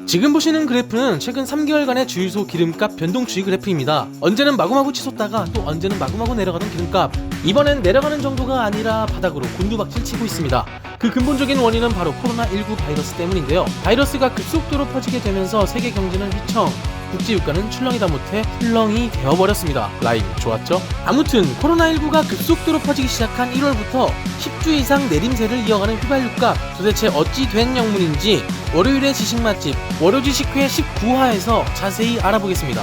지금 보시는 그래프는 최근 3개월간의 주유소 기름값 변동추이 그래프입니다. 언제는 마구마구 치솟다가 또 언제는 마구마구 내려가던 기름값, 이번엔 내려가는 정도가 아니라 바닥으로 곤두박질 치고 있습니다. 그 근본적인 원인은 바로 코로나19 바이러스 때문인데요. 바이러스가 급속도로 퍼지게 되면서 세계 경제는 휘청, 국제유가는 출렁이다 못해 출렁이 되어버렸습니다. 라임 좋았죠? 아무튼 코로나19가 급속도로 퍼지기 시작한 1월부터 10주 이상 내림세를 이어가는 휘발유값, 도대체 어찌 된 영문인지 월요일의 지식 맛집 월요지식회 19화에서 자세히 알아보겠습니다.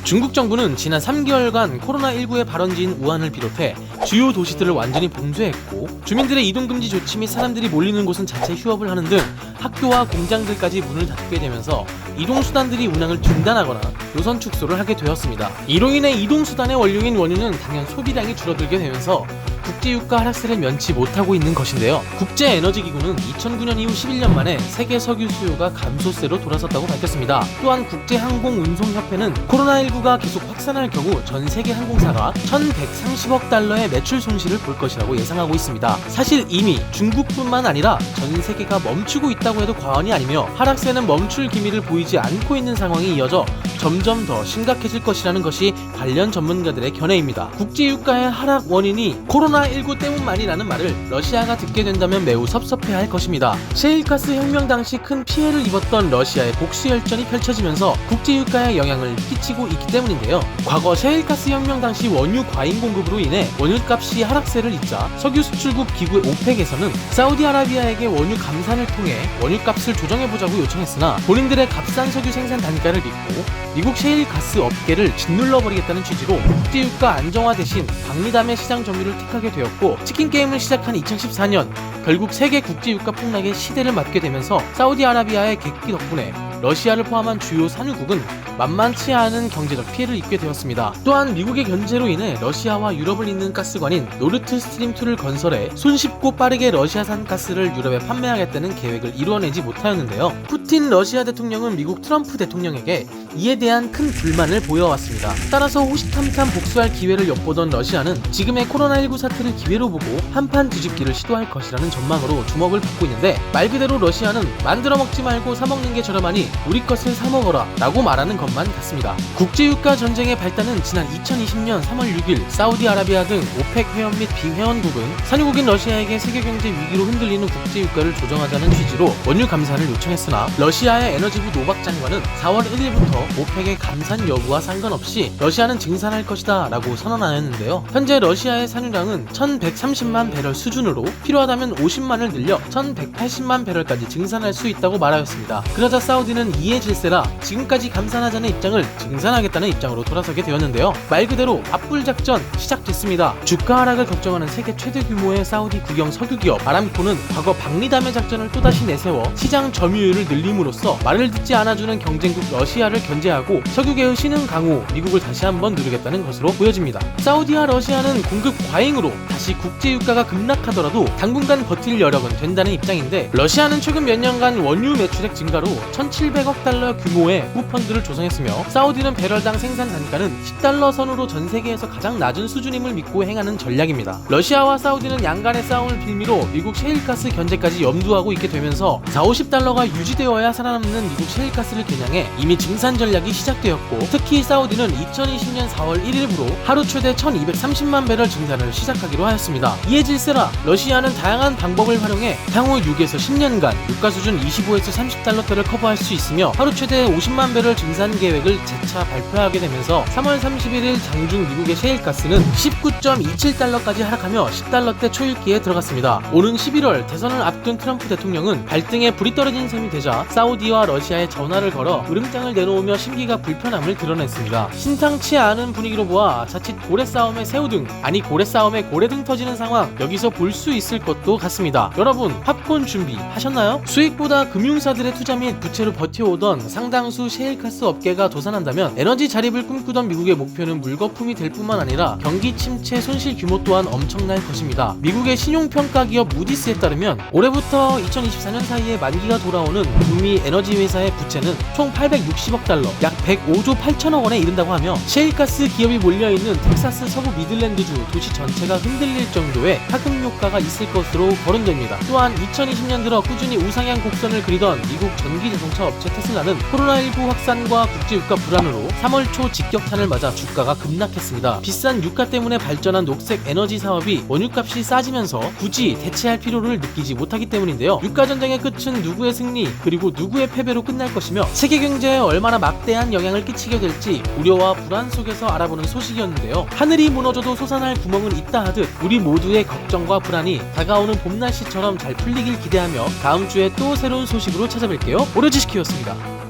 중국 정부는 지난 3개월간 코로나19의 발원지인 우한을 비롯해 주요 도시들을 완전히 봉쇄했고, 주민들의 이동금지 조치 및 사람들이 몰리는 곳은 자체 휴업을 하는 등 학교와 공장들까지 문을 닫게 되면서 이동수단들이 운항을 중단하거나 노선 축소를 하게 되었습니다. 이로 인해 이동수단의 원료인 원유는 당연 소비량이 줄어들게 되면서 국제유가 하락세를 면치 못하고 있는 것인데요. 국제에너지기구는 2009년 이후 11년 만에 세계 석유 수요가 감소세로 돌아섰다고 밝혔습니다. 또한 국제항공운송협회는 코로나19가 계속 확산할 경우 전 세계 항공사가 1,130억 달러의 매출 손실을 볼 것이라고 예상하고 있습니다. 사실 이미 중국뿐만 아니라 전 세계가 멈추고 있다고 해도 과언이 아니며 하락세는 멈출 기미를 보이지 않고 있는 상황이 이어져 점점 더 심각해질 것이라는 것이 관련 전문가들의 견해입니다. 국제유가의 하락 원인이 코로나19 때문만이라는 말을 러시아가 듣게 된다면 매우 섭섭해할 것입니다. 셰일가스 혁명 당시 큰 피해를 입었던 러시아의 복수열전이 펼쳐지면서 국제유가에 영향을 끼치고 있기 때문인데요. 과거 셰일가스 혁명 당시 원유 과잉 공급으로 인해 원유값이 하락세를 잇자 석유 수출국 기구 오펙에서는 사우디아라비아에게 원유 감산을 통해 원유값을 조정해보자고 요청했으나 본인들의 값싼 석유 생산 단가를 믿고 미국 셰일가스 업계를 짓눌러버리겠다는 취지로 국제유가 안정화 대신 박리담의 시장 점유를 택하게 되었고, 치킨게임을 시작한 2014년 결국 세계 국제유가 폭락의 시대를 맞게 되면서 사우디아라비아의 객기 덕분에 러시아를 포함한 주요 산유국은 만만치 않은 경제적 피해를 입게 되었습니다. 또한 미국의 견제로 인해 러시아와 유럽을 잇는 가스관인 노르트 스트림2를 건설해 손쉽고 빠르게 러시아산 가스를 유럽에 판매하겠다는 계획을 이루어내지 못하였는데요. 푸틴 러시아 대통령은 미국 트럼프 대통령에게 이에 대한 큰 불만을 보여왔습니다. 따라서 호시탐탐 복수할 기회를 엿보던 러시아는 지금의 코로나19 사태를 기회로 보고 한판 뒤집기를 시도할 것이라는 전망으로 주목을 받고 있는데, 말 그대로 러시아는 만들어 먹지 말고 사 먹는 게 저렴하니 우리 것을 사 먹어라 라고 말하는 것만 같습니다. 국제유가 전쟁의 발단은 지난 2020년 3월 6일 사우디아라비아 등 오펙 회원 및 비회원국은 산유국인 러시아에게 세계경제 위기로 흔들리는 국제유가를 조정하자는 취지로 원유 감산을 요청했으나 러시아의 에너지부 노박 장관은 4월 1일부터 오펙의 감산 여부와 상관없이 러시아는 증산할 것이다 라고 선언하였는데요. 현재 러시아의 산유량은 1130만 배럴 수준으로 필요하다면 50만을 늘려 1180만 배럴까지 증산할 수 있다고 말하였습니다. 그러자 사우디는 이에 질세라 지금까지 감산하자는 입장을 증산하겠다는 입장으로 돌아서게 되었는데요. 말 그대로 압불 작전 시작됐습니다. 주가 하락을 걱정하는 세계 최대 규모의 사우디 국영 석유기업 아람코는 과거 박리담의 작전을 또다시 내세워 시장 점유율을 늘림으로써 말을 듣지 않아주는 경쟁국 러시아를 견제하고 석유계의 신흥 강호 미국을 다시 한번 누르겠다는 것으로 보여집니다. 사우디와 러시아는 공급 과잉으로 다시 국제유가가 급락하더라도 당분간 버틸 여력은 된다는 입장인데, 러시아는 최근 몇 년간 원유 매출액 증가로 1,700억 달러 규모의 후펀드를 조성했으며 사우디는 배럴당 생산 단가는 10달러 선으로 전 세계에서 가장 낮은 수준임을 믿고 행하는 전략입니다. 러시아와 사우디는 양간의 싸움을 빌미로 미국 셰일가스 견제까지 염두하고 있게 되면서 40-50달러가 유지되어야 살아남는 미국 셰일가스를 겨냥해 이미 증산 전략이 시작되었고, 특히 사우디는 2020년 4월 1일부로 하루 최대 1230만 배럴 증산을 시작하기로 하였습니다. 이에 질세라 러시아는 다양한 방법을 활용해 향후 6에서 10년간 유가 수준 25에서 30달러대를 커버할 수 있으며 하루 최대 50만 배럴 증산 계획을 재차 발표하게 되면서 3월 31일 장중 미국의 셰일가스는 19.27달러까지 하락하며 10달러대 초읽기에 들어갔습니다. 오는 11월 대선을 앞둔 트럼프 대통령은 발등에 불이 떨어진 셈이 되자 사우디와 러시아에 전화를 걸어 으름장을 내놓으며 심기가 불편함을 드러냈습니다. 신상치 않은 분위기로 보아 자칫 고래 싸움에 새우등, 아니 고래 싸움에 고래등 터지는 상황 여기서 볼 수 있을 것도 같습니다. 여러분 팝콘 준비하셨나요? 수익보다 금융사들의 투자 및 부채로 버텨오던 상당수 셰일가스 업계가 도산한다면 에너지 자립을 꿈꾸던 미국의 목표는 물거품이 될 뿐만 아니라 경기 침체 손실 규모 또한 엄청날 것입니다. 미국의 신용평가 기업 무디스에 따르면 올해부터 2024년 사이에 만기가 돌아오는 북미 에너지 회사의 부채는 총 860억 달러, 약 105조 8천억 원에 이른다고 하며 셰일가스 기업이 몰려있는 텍사스 서부 미들랜드주 도시 전체가 흔들릴 정도의 파급 효과가 있을 것으로 거론됩니다. 또한 2020년 들어 꾸준히 우상향 곡선을 그리던 미국 전기자동차 업체 테슬라는 코로나19 확산과 국제유가 불안으로 3월 초 직격탄을 맞아 주가가 급락했습니다. 비싼 유가 때문에 발전한 녹색 에너지 사업이 원유값이 싸지면서 굳이 대체할 필요를 느끼지 못하기 때문인데요. 유가 전쟁의 끝은 누구의 승리 그리고 누구의 패배로 끝날 것이며 세계 경제에 얼마나 막대한 영향을 끼치게 될지 우려와 불안 속에서 알아보는 소식이었는데요. 하늘이 무너져도 솟아날 구멍은 있다 하듯 우리 모두의 걱정과 불안이 다가오는 봄날씨처럼 잘 풀리길 기대하며 다음 주에 또 새로운 소식으로 찾아뵐게요. 오려지식키였습니다.